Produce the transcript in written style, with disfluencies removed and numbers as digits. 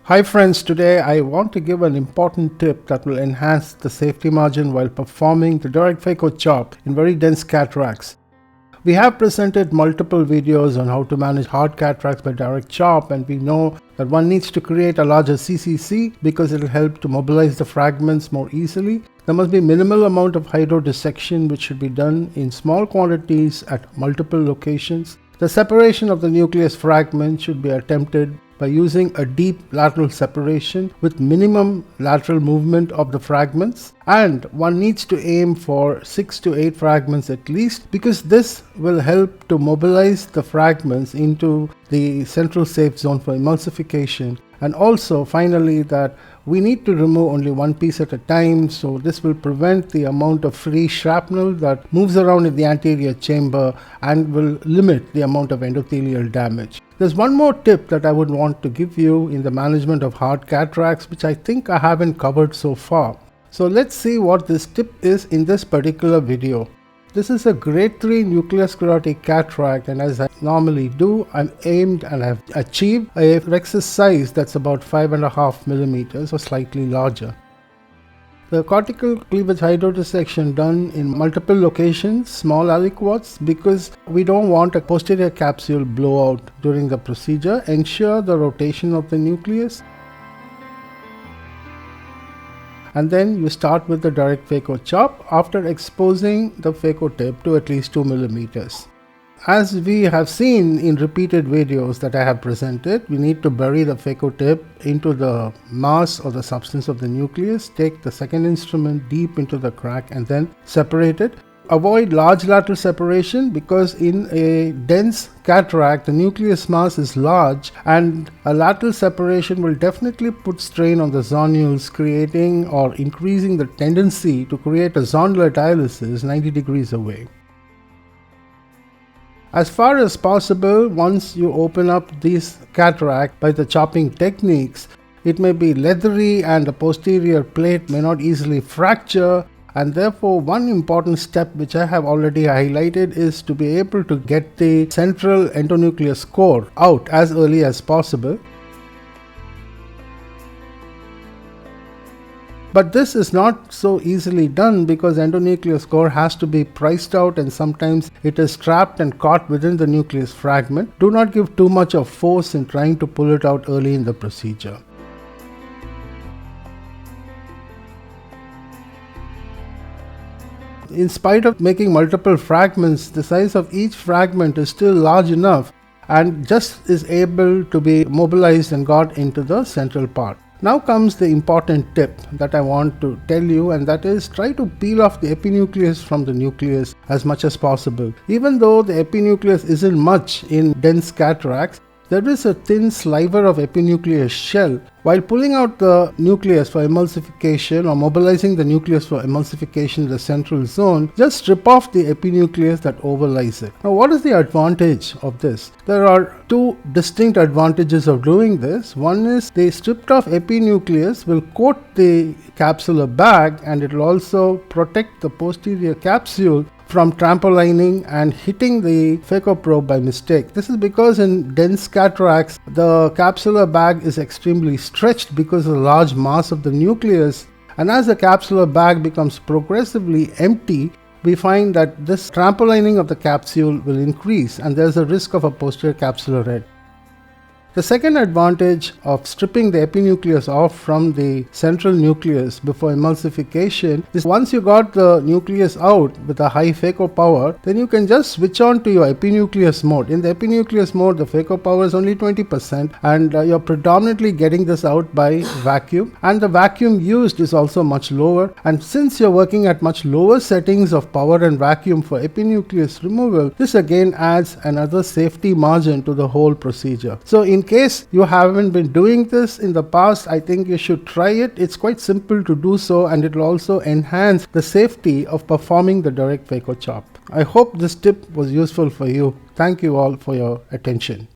Hi friends, today I want to give an important tip that will enhance the safety margin while performing the direct phaco chop in very dense cataracts. We have presented multiple videos on how to manage hard cataracts by direct chop, and we know that one needs to create a larger CCC because it will help to mobilize the fragments more easily. There must be minimal amount of hydrodissection which should be done in small quantities at multiple locations. The separation of the nucleus fragment should be attempted by using a deep lateral separation with minimum lateral movement of the fragments, and one needs to aim for 6 to 8 fragments at least, because this will help to mobilize the fragments into the central safe zone for emulsification. And also finally that we need to remove only one piece at a time, so this will prevent the amount of free shrapnel that moves around in the anterior chamber and will limit the amount of endothelial damage. There's one more tip that I would want to give you in the management of hard cataracts, which I think I haven't covered so far. So let's see what this tip is in this particular video. This is a grade 3 nuclear sclerotic cataract, and as I normally do, I'm aimed and I've achieved a rhexis size that's about 5.5 millimeters or slightly larger. The cortical cleavage hydrodissection done in multiple locations, small aliquots, because we don't want a posterior capsule blowout during the procedure. Ensure the rotation of the nucleus. And then you start with the direct phaco chop after exposing the phaco tip to at least 2 millimeters. As we have seen in repeated videos that I have presented, we need to bury the phaco tip into the mass or the substance of the nucleus, take the second instrument deep into the crack and then separate it. Avoid large lateral separation because in a dense cataract the nucleus mass is large, and a lateral separation will definitely put strain on the zonules, creating or increasing the tendency to create a zonular dialysis 90 degrees away. As far as possible, once you open up this cataract by the chopping techniques, it may be leathery and the posterior plate may not easily fracture. And therefore, one important step which I have already highlighted is to be able to get the central endonucleus core out as early as possible. But this is not so easily done because endonucleus core has to be prized out, and sometimes it is trapped and caught within the nucleus fragment. Do not give too much of force in trying to pull it out early in the procedure. In spite of making multiple fragments, the size of each fragment is still large enough and just is able to be mobilized and got into the central part. Now comes the important tip that I want to tell you, and that is try to peel off the epinucleus from the nucleus as much as possible. Even though the epinucleus isn't much in dense cataracts, there is a thin sliver of epinucleus shell. While pulling out the nucleus for emulsification or mobilizing the nucleus for emulsification in the central zone, just strip off the epinucleus that overlies it. Now, what is the advantage of this? There are two distinct advantages of doing this. One is the stripped off epinucleus will coat the capsular bag, and it will also protect the posterior capsule from trampolining and hitting the phaco probe by mistake. This is because in dense cataracts, the capsular bag is extremely stretched because of the large mass of the nucleus, and as the capsular bag becomes progressively empty, we find that this trampolining of the capsule will increase and there is a risk of a posterior capsular head. The second advantage of stripping the epinucleus off from the central nucleus before emulsification is once you got the nucleus out with a high phaco power, then you can just switch on to your epinucleus mode. In the epinucleus mode, the phaco power is only 20%, and you're predominantly getting this out by vacuum, and the vacuum used is also much lower. And since you're working at much lower settings of power and vacuum for epinucleus removal, this again adds another safety margin to the whole procedure. So in case you haven't been doing this in the past, I think you should try it. It's quite simple to do so, and it will also enhance the safety of performing the direct phaco chop. I hope this tip was useful for you. Thank you all for your attention.